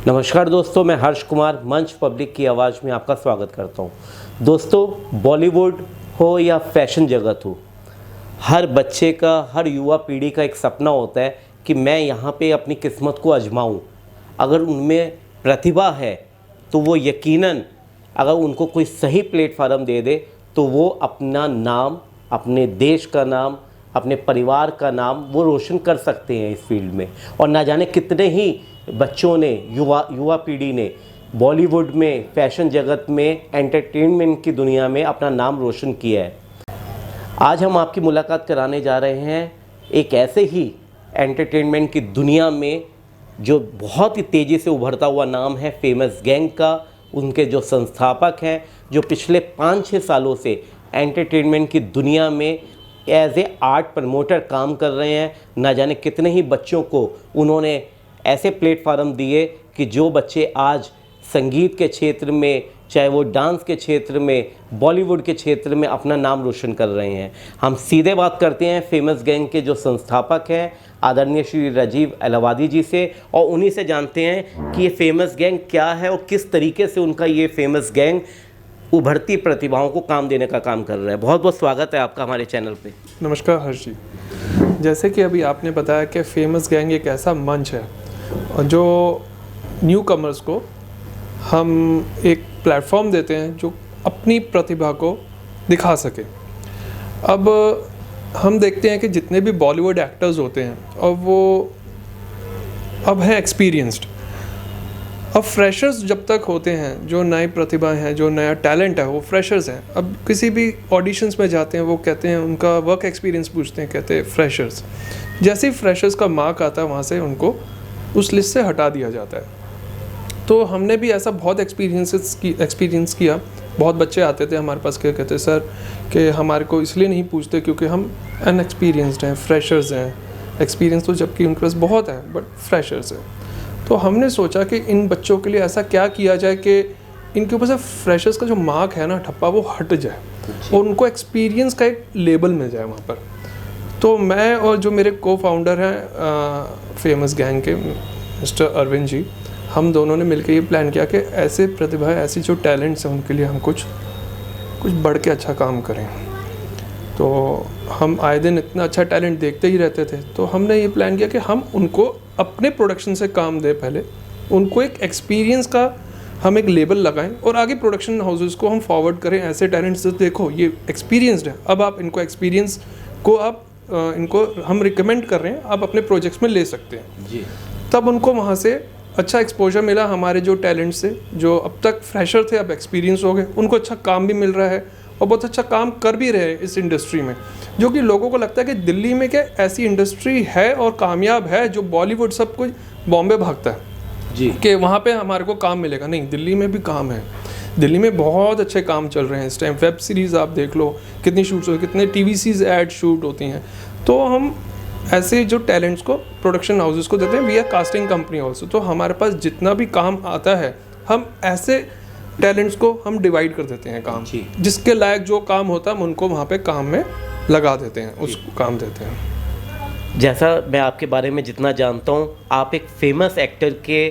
नमस्कार दोस्तों, मैं हर्ष कुमार मंच पब्लिक की आवाज़ में आपका स्वागत करता हूं। दोस्तों, बॉलीवुड हो या फैशन जगत हो, हर बच्चे का, हर युवा पीढ़ी का एक सपना होता है कि मैं यहां पे अपनी किस्मत को आजमाऊं। अगर उनमें प्रतिभा है तो वो यकीनन, अगर उनको कोई सही प्लेटफार्म दे दे तो वो अपना नाम, अपने देश का नाम, अपने परिवार का नाम वो रोशन कर सकते हैं इस फील्ड में। और ना जाने कितने ही बच्चों ने, युवा पीढ़ी ने बॉलीवुड में, फैशन जगत में, एंटरटेनमेंट की दुनिया में अपना नाम रोशन किया है। आज हम आपकी मुलाकात कराने जा रहे हैं एक ऐसे ही एंटरटेनमेंट की दुनिया में जो बहुत ही तेज़ी से उभरता हुआ नाम है फेमस गैंग का। उनके जो संस्थापक हैं, जो पिछले 5-6 सालों से एंटरटेनमेंट की दुनिया में एज ए आर्ट प्रमोटर काम कर रहे हैं। ना जाने कितने ही बच्चों को उन्होंने ऐसे प्लेटफार्म दिए कि जो बच्चे आज संगीत के क्षेत्र में, चाहे वो डांस के क्षेत्र में, बॉलीवुड के क्षेत्र में अपना नाम रोशन कर रहे हैं। हम सीधे बात करते हैं फेमस गैंग के जो संस्थापक हैं आदरणीय श्री राजीव अहलावादी जी से, और उन्हीं से जानते हैं कि ये फेमस गैंग क्या है और किस तरीके से उनका ये फेमस गैंग उभरती प्रतिभाओं को काम देने का काम कर रहा है। बहुत बहुत स्वागत है आपका हमारे चैनल पे। नमस्कार हर्ष जी। जैसे कि अभी आपने बताया कि फेमस गैंग एक ऐसा मंच है जो न्यू कमर्स को हम एक प्लेटफॉर्म देते हैं जो अपनी प्रतिभा को दिखा सके। अब हम देखते हैं कि जितने भी बॉलीवुड एक्टर्स होते हैं और वो अब हैं एक्सपीरियंस्ड। अब फ्रेशर्स जब तक होते हैं, जो नई प्रतिभाएं हैं, जो नया टैलेंट है, वो फ्रेशर्स हैं। अब किसी भी ऑडिशंस में जाते हैं, वो कहते हैं, उनका वर्क एक्सपीरियंस पूछते हैं, कहते हैं फ्रेशर्स। जैसे ही फ्रेशर्स का मार्क आता है, वहाँ से उनको उस लिस्ट से हटा दिया जाता है। तो हमने भी ऐसा बहुत एक्सपीरियंस किया। बहुत बच्चे आते थे हमारे पास, कहते सर कि हमारे को इसलिए नहीं पूछते क्योंकि हम अनएक्सपीरियंस्ड हैं, फ्रेशर्स हैं। एक्सपीरियंस तो जबकि उनके पास बहुत है, बट फ्रेशर्स हैं। तो हमने सोचा कि इन बच्चों के लिए ऐसा क्या किया जाए कि इनके ऊपर से फ्रेशर्स का जो मार्क है ना, ठप्पा, वो हट जाए और उनको एक्सपीरियंस का एक लेबल मिल जाए वहाँ पर। तो मैं और जो मेरे को फाउंडर हैं फेमस गैंग के मिस्टर अरविंद जी, हम दोनों ने मिलकर ये प्लान किया कि ऐसे प्रतिभाएं, ऐसी जो टैलेंट्स हैं, उनके लिए हम कुछ बढ़ के अच्छा काम करें। तो हम आए दिन इतना अच्छा टैलेंट देखते ही रहते थे, तो हमने ये प्लान किया कि हम उनको अपने प्रोडक्शन से काम दें। पहले उनको एक एक्सपीरियंस का हम एक लेबल लगाएं और आगे प्रोडक्शन हाउसेस को हम फॉरवर्ड करें ऐसे टैलेंट्स से, देखो ये एक्सपीरियंस्ड है, अब आप इनको एक्सपीरियंस को आप इनको हम रिकमेंड कर रहे हैं, आप अपने प्रोजेक्ट्स में ले सकते हैं जी। तब उनको वहाँ से अच्छा एक्सपोजर मिला हमारे जो टैलेंट से, जो अब तक फ्रेशर थे अब एक्सपीरियंस हो गए, उनको अच्छा काम भी मिल रहा है और बहुत अच्छा काम कर भी रहे हैं इस इंडस्ट्री में। जो कि लोगों को लगता है कि दिल्ली में क्या ऐसी इंडस्ट्री है और कामयाब है, जो बॉलीवुड सब कुछ बॉम्बे भागता है जी, कि वहाँ पे हमारे को काम मिलेगा। नहीं, दिल्ली में भी काम है। दिल्ली में बहुत अच्छे काम चल रहे हैं इस टाइम। वेब सीरीज़ आप देख लो कितनी शूट्स होती, कितने TVCs ऐड शूट होती हैं। तो हम ऐसे जो टैलेंट्स को प्रोडक्शन हाउसेस को देते हैं, we are casting company also. तो हमारे पास जितना भी काम आता है, हम ऐसे टैलेंट्स को हम डिवाइड कर देते हैं काम, जिसके लायक जो काम होता है हम उनको वहाँ पे काम में लगा देते हैं, उसको काम देते हैं। जैसा मैं आपके बारे में जितना जानता हूँ, आप एक फेमस एक्टर के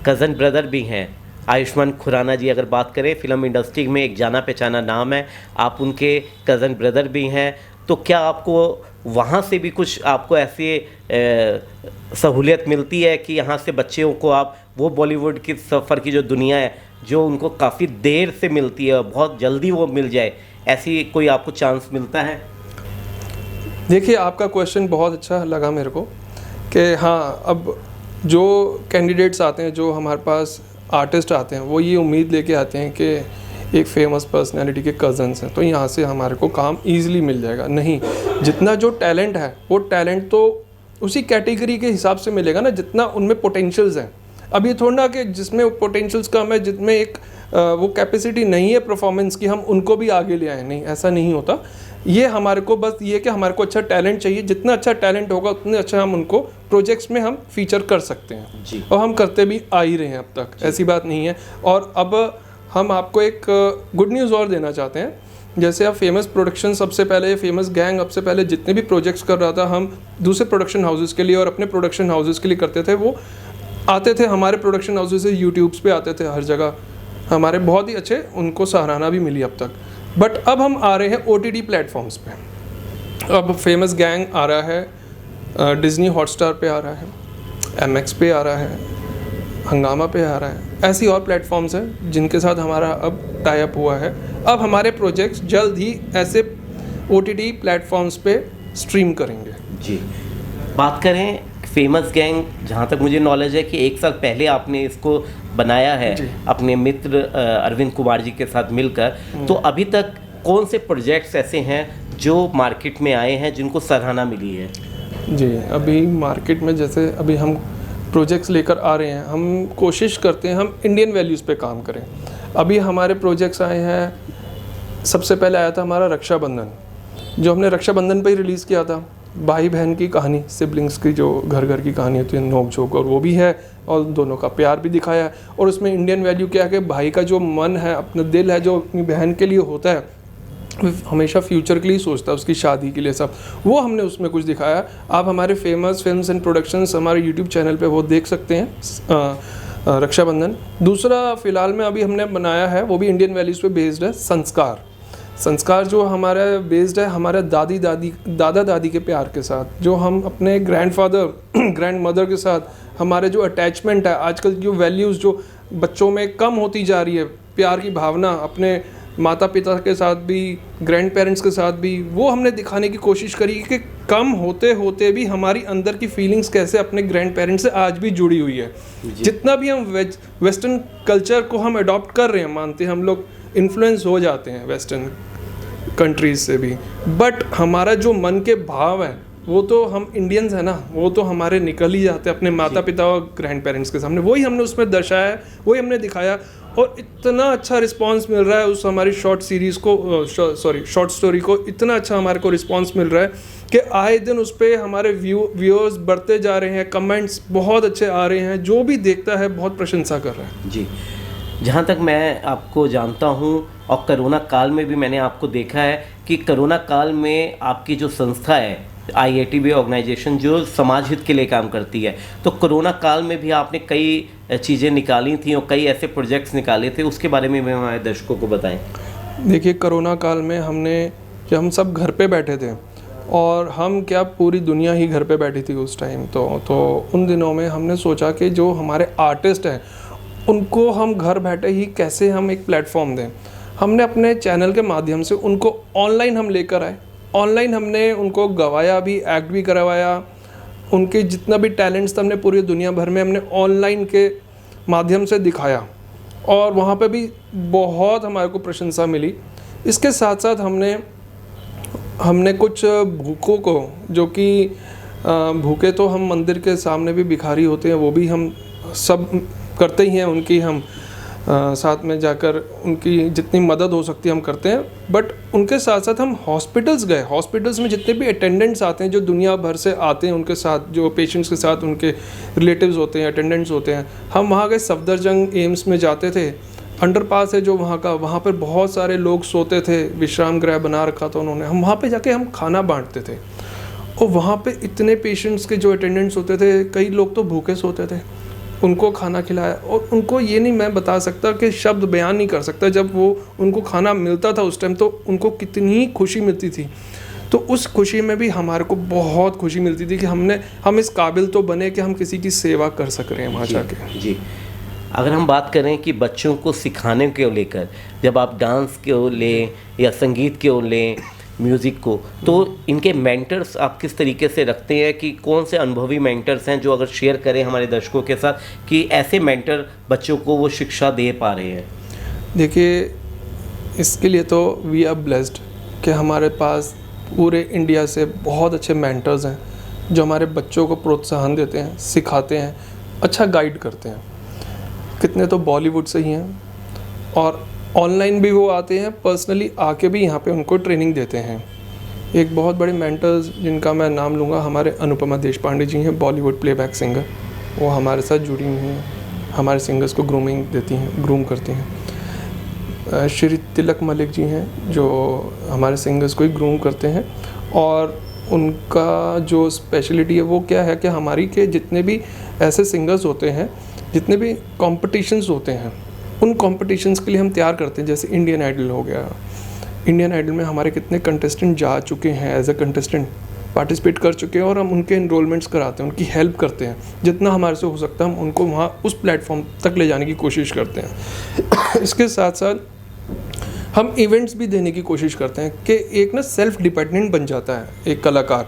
कज़न ब्रदर भी हैं, आयुष्मान खुराना जी। अगर बात करें, फिल्म इंडस्ट्री में एक जाना पहचाना नाम है, आप उनके कज़न ब्रदर भी हैं। तो क्या आपको वहाँ से भी कुछ आपको ऐसी सहूलियत मिलती है कि यहाँ से बच्चों को आप वो बॉलीवुड की सफ़र की जो दुनिया है, जो उनको काफ़ी देर से मिलती है, बहुत जल्दी वो मिल जाए, ऐसी कोई आपको चांस मिलता है? देखिए, आपका क्वेश्चन बहुत अच्छा लगा मेरे को कि हाँ, अब जो कैंडिडेट्स आते हैं, जो हमारे पास आर्टिस्ट आते हैं, वो ये उम्मीद लेके आते हैं कि एक फेमस पर्सनैलिटी के कज़न्स हैं तो यहाँ से हमारे को काम ईज़िली मिल जाएगा। नहीं, जितना जो टैलेंट है, वो टैलेंट तो उसी कैटेगरी के हिसाब से मिलेगा ना, जितना उनमें पोटेंशियल्स हैं। अब ये थोड़ा ना कि जिसमें पोटेंशियल्स कम है, जिसमें एक वो कैपेसिटी नहीं है परफॉर्मेंस की, हम उनको भी आगे ले आए। नहीं, ऐसा नहीं होता। ये हमारे को बस ये कि हमारे को अच्छा टैलेंट चाहिए, जितना अच्छा टैलेंट होगा उतने अच्छा हम उनको प्रोजेक्ट्स में हम फीचर कर सकते हैं जी। और हम करते भी आ ही रहे हैं अब तक, ऐसी बात नहीं है। और अब हम आपको एक गुड न्यूज़ और देना चाहते हैं। जैसे आप फेमस प्रोडक्शन, सबसे पहले फेमस गैंग सबसे पहले जितने भी प्रोजेक्ट्स कर रहा था, हम दूसरे प्रोडक्शन हाउसेस के लिए और अपने प्रोडक्शन हाउसेस के लिए करते थे। वो आते थे हमारे प्रोडक्शन हाउसेस से, यूट्यूब्स पे आते थे हर जगह, हमारे बहुत ही अच्छे, उनको सराहना भी मिली अब तक। बट अब हम आ रहे हैं OTT प्लेटफॉर्म्स पे। अब फेमस गैंग आ रहा है, डिज्नी हॉटस्टार पे आ रहा है, MX पे आ रहा है, हंगामा पे आ रहा है, ऐसी और प्लेटफॉर्म्स हैं जिनके साथ हमारा अब टाई अप हुआ है। अब हमारे प्रोजेक्ट्स जल्द ही ऐसे OTT प्लेटफॉर्म्स पे स्ट्रीम करेंगे। जी, बात करें फेमस गैंग, जहाँ तक मुझे नॉलेज है कि 1 साल पहले आपने इसको बनाया है अपने मित्र अरविंद कुमार जी के साथ मिलकर, तो अभी तक कौन से प्रोजेक्ट्स ऐसे हैं जो मार्केट में आए हैं जिनको सराहना मिली है? जी, अभी मार्केट में जैसे अभी हम प्रोजेक्ट्स लेकर आ रहे हैं, हम कोशिश करते हैं हम इंडियन वैल्यूज़ पे काम करें। अभी हमारे प्रोजेक्ट्स आए हैं, सबसे पहले आया था हमारा रक्षाबंधन, जो हमने रक्षाबंधन पे ही रिलीज़ किया था। भाई बहन की कहानी, सिबलिंग्स की जो घर घर की कहानी होती है, नोक झोंक, और वो भी है, और दोनों का प्यार भी दिखाया है। और उसमें इंडियन वैल्यू क्या है कि भाई का जो मन है, अपना दिल है, जो अपनी बहन के लिए होता है, हमेशा फ्यूचर के लिए सोचता है, उसकी शादी के लिए, सब वो हमने उसमें कुछ दिखाया। आप हमारे फेमस फिल्म्स एंड प्रोडक्शंस हमारे यूट्यूब चैनल पे वो देख सकते हैं। रक्षाबंधन। दूसरा फ़िलहाल में अभी हमने बनाया है, वो भी इंडियन वैल्यूज़ पे बेस्ड है, संस्कार। संस्कार जो हमारा बेस्ड है हमारे दादा दादी के प्यार के साथ, जो हम अपने ग्रैंडफादर ग्रैंडमदर के साथ हमारे जो अटैचमेंट है, आजकल जो वैल्यूज़ जो बच्चों में कम होती जा रही है, प्यार की भावना अपने माता पिता के साथ भी, ग्रैंड पेरेंट्स के साथ भी, वो हमने दिखाने की कोशिश करी कि कम होते होते भी हमारी अंदर की फीलिंग्स कैसे अपने ग्रैंड पेरेंट्स से आज भी जुड़ी हुई है। जितना भी हम वेस्टर्न कल्चर को हम अडॉप्ट कर रहे हैं, मानते हैं हम लोग इन्फ्लुएंस हो जाते हैं वेस्टर्न कंट्रीज से भी, बट हमारा जो मन के भाव है वो तो हम इंडियंस हैं ना, वो तो हमारे निकल ही जाते हैं अपने माता पिता और ग्रैंड पेरेंट्स के सामने। वही हमने उसमें दर्शाया है, वही हमने दिखाया, और इतना अच्छा रिस्पांस मिल रहा है उस हमारी शॉर्ट सीरीज़ को, शॉर्ट स्टोरी को, इतना अच्छा हमारे को रिस्पांस मिल रहा है कि आए दिन उस पर हमारे व्यूअर्स बढ़ते जा रहे हैं, कमेंट्स बहुत अच्छे आ रहे हैं, जो भी देखता है बहुत प्रशंसा कर रहा है। जी, जहाँ तक मैं आपको जानता हूँ और कोरोना काल में भी मैंने आपको देखा है कि कोरोना काल में आपकी जो संस्था है IITB ऑर्गेनाइजेशन, जो समाज हित के लिए काम करती है, तो कोरोना काल में भी आपने कई चीज़ें निकाली थी और कई ऐसे प्रोजेक्ट्स निकाले थे, उसके बारे में हमारे दर्शकों को बताएं। देखिए, कोरोना काल में जब हम सब घर पे बैठे थे, और हम क्या पूरी दुनिया ही घर पे बैठी थी उस टाइम, तो उन दिनों में हमने सोचा कि जो हमारे आर्टिस्ट हैं उनको हम घर बैठे ही कैसे हम एक प्लेटफॉर्म दें। हमने अपने चैनल के माध्यम से उनको ऑनलाइन हम लेकर आए, ऑनलाइन हमने उनको गवाया भी, एक्ट भी करवाया, उनके जितना भी टैलेंट्स था हमने पूरी दुनिया भर में हमने ऑनलाइन के माध्यम से दिखाया, और वहाँ पे भी बहुत हमारे को प्रशंसा मिली। इसके साथ साथ हमने कुछ भूखों को, जो कि भूखे तो हम मंदिर के सामने भी भिखारी होते हैं, वो भी हम सब करते ही हैं, उनकी हम साथ में जाकर उनकी जितनी मदद हो सकती है हम करते हैं। बट उनके साथ साथ हम हॉस्पिटल्स गए, हॉस्पिटल्स में जितने भी अटेंडेंट्स आते हैं, जो दुनिया भर से आते हैं, उनके साथ जो पेशेंट्स के साथ उनके रिलेटिव्स होते हैं, अटेंडेंट्स होते हैं, हम वहाँ गए। सफदरजंग एम्स में जाते थे, अंडरपास है जो वहाँ का, वहाँ पर बहुत सारे लोग सोते थे, विश्राम गृह बना रखा था उन्होंने, हम वहाँ पे जाके हम खाना बांटते थे, और वहाँ पे इतने पेशेंट्स के जो अटेंडेंट्स होते थे, कई लोग तो भूखे सोते थे, उनको खाना खिलाया। और उनको ये नहीं मैं बता सकता कि शब्द बयान नहीं कर सकता, जब वो उनको खाना मिलता था उस टाइम तो उनको कितनी खुशी मिलती थी। तो उस खुशी में भी हमारे को बहुत खुशी मिलती थी कि हम इस काबिल तो बने कि हम किसी की सेवा कर सक रहे हैं वहाँ जाके। जी, अगर हम बात करें कि बच्चों को सिखाने को लेकर, जब आप डांस को लें या संगीत को लें, म्यूज़िक को, तो इनके मेंटर्स आप किस तरीके से रखते हैं, कि कौन से अनुभवी मेंटर्स हैं जो अगर शेयर करें हमारे दर्शकों के साथ कि ऐसे मेंटर बच्चों को वो शिक्षा दे पा रहे हैं? देखिए, इसके लिए तो वी आर ब्लेस्ड कि हमारे पास पूरे इंडिया से बहुत अच्छे मेंटर्स हैं जो हमारे बच्चों को प्रोत्साहन देते हैं, सिखाते हैं, अच्छा गाइड करते हैं। कितने तो बॉलीवुड से ही हैं, और ऑनलाइन भी वो आते हैं, पर्सनली आके भी यहाँ पे उनको ट्रेनिंग देते हैं। एक बहुत बड़े मेंटर्स जिनका मैं नाम लूँगा, हमारे अनुपमा देशपांडे जी हैं, बॉलीवुड प्लेबैक सिंगर। वो हमारे साथ जुड़ी हुई हैं, हमारे सिंगर्स को ग्रूमिंग देती हैं, ग्रूम करती हैं। श्री तिलक मलिक जी हैं जो हमारे सिंगर्स को ही ग्रूम करते हैं। और उनका जो स्पेशलिटी है वो क्या है कि हमारी के जितने भी ऐसे सिंगर्स होते हैं, जितने भी कॉम्पिटिशन्स होते हैं, उन कॉम्पिटिशन्स के लिए हम तैयार करते हैं। जैसे इंडियन आइडल हो गया, इंडियन आइडल में हमारे कितने कंटेस्टेंट जा चुके हैं, एज अ कंटेस्टेंट पार्टिसिपेट कर चुके हैं, और हम उनके इनरोलमेंट्स कराते हैं, उनकी हेल्प करते हैं। जितना हमारे से हो सकता है हम उनको वहाँ उस प्लेटफॉर्म तक ले जाने की कोशिश करते हैं। इसके साथ साथ हम इवेंट्स भी देने की कोशिश करते हैं कि एक ना सेल्फ डिपेंडेंट बन जाता है एक कलाकार।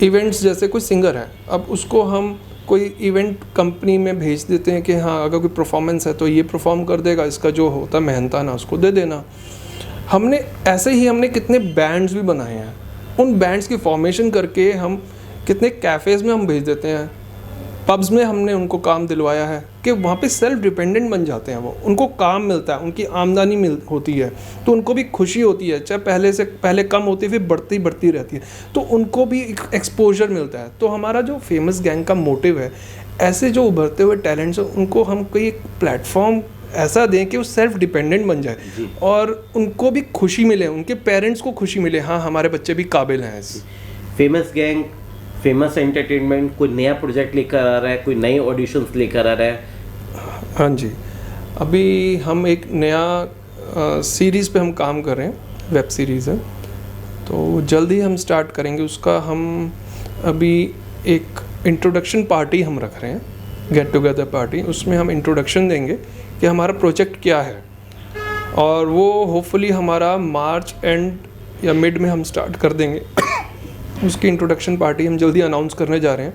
इवेंट्स जैसे कोई सिंगर है, अब उसको हम कोई इवेंट कंपनी में भेज देते हैं कि हाँ अगर कोई परफॉर्मेंस है तो ये परफॉर्म कर देगा, इसका जो होता है मेहनताना उसको दे देना। हमने ऐसे ही हमने कितने बैंड्स भी बनाए हैं, उन बैंड्स की फॉर्मेशन करके हम कितने कैफ़ेज़ में हम भेज देते हैं, पब्स में हमने उनको काम दिलवाया है कि वहाँ पे सेल्फ डिपेंडेंट बन जाते हैं वो, उनको काम मिलता है, उनकी आमदनी होती है, तो उनको भी खुशी होती है, चाहे पहले कम होती है फिर बढ़ती रहती है, तो उनको भी एक्सपोजर मिलता है। तो हमारा जो फेमस गैंग का मोटिव है, ऐसे जो उभरते हुए टैलेंट्स हैं उनको हम कोई एक प्लेटफॉर्म ऐसा दें कि वो सेल्फ डिपेंडेंट बन जाए और उनको भी खुशी मिले, उनके पेरेंट्स को खुशी मिले, हाँ हमारे बच्चे भी काबिल हैं ऐसे। फेमस गैंग, फेमस एंटरटेनमेंट कोई नया प्रोजेक्ट लेकर आ रहा है, कोई नए ऑडिशंस लेकर आ रहा है? हाँ जी, अभी हम एक नया सीरीज़ पे हम काम कर रहे हैं, वेब सीरीज़ है, तो जल्द ही हम स्टार्ट करेंगे उसका। हम अभी एक इंट्रोडक्शन पार्टी हम रख रहे हैं, गेट टुगेदर पार्टी, उसमें हम इंट्रोडक्शन देंगे कि हमारा प्रोजेक्ट क्या है, और वो होपफुली हमारा मार्च एंड या मिड में हम स्टार्ट कर देंगे। उसकी इंट्रोडक्शन पार्टी हम जल्दी अनाउंस करने जा रहे हैं।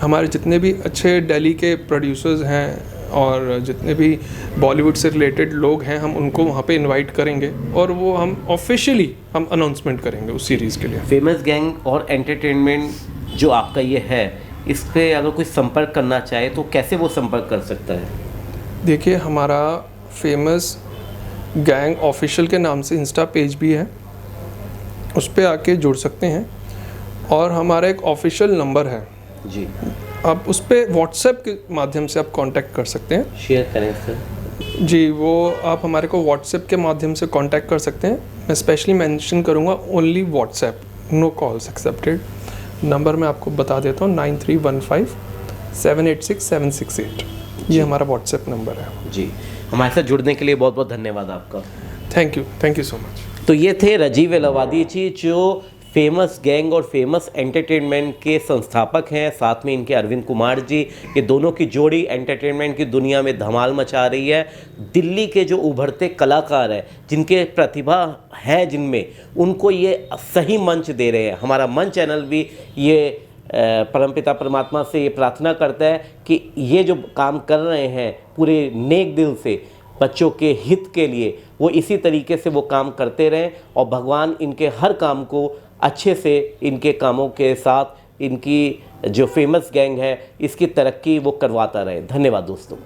हमारे जितने भी अच्छे दिल्ली के प्रोड्यूसर्स हैं और जितने भी बॉलीवुड से रिलेटेड लोग हैं, हम उनको वहाँ पे इनवाइट करेंगे और वो हम ऑफिशियली हम अनाउंसमेंट करेंगे उस सीरीज़ के लिए। फेमस गैंग और एंटरटेनमेंट जो आपका ये है, इस पर अगर कोई संपर्क करना चाहे तो कैसे वो संपर्क कर सकता है? देखिए, हमारा फेमस गैंग ऑफिशियल के नाम से इंस्टा पेज भी है, उस पर आके जुड़ सकते हैं, और हमारा एक ऑफिशियल नंबर है जी, आप उस पर व्हाट्सएप के माध्यम से आप कांटेक्ट कर सकते हैं। शेयर करें सर जी, वो आप हमारे को व्हाट्सएप के माध्यम से कांटेक्ट कर सकते हैं। मैं स्पेशली मेंशन करूँगा only WhatsApp, no calls accepted. Number मैं आपको बता देता हूँ, 9315786768, ये हमारा व्हाट्सएप नंबर है जी। हमारे साथ जुड़ने के लिए बहुत बहुत धन्यवाद आपका। Thank you so much. तो ये थे राजीव एलावादी जी, जो फेमस गैंग और फेमस एंटरटेनमेंट के संस्थापक हैं। साथ में इनके अरविंद कुमार जी, ये दोनों की जोड़ी एंटरटेनमेंट की दुनिया में धमाल मचा रही है। दिल्ली के जो उभरते कलाकार हैं, जिनके प्रतिभा है जिनमें, उनको ये सही मंच दे रहे हैं। हमारा मन चैनल भी ये परमपिता परमात्मा से ये प्रार्थना करता है कि ये जो काम कर रहे हैं पूरे नेक दिल से बच्चों के हित के लिए, वो इसी तरीके से वो काम करते रहें और भगवान इनके हर काम को अच्छे से, इनके कामों के साथ इनकी जो फेमस गैंग है इसकी तरक्की वो करवाता रहे। धन्यवाद दोस्तों।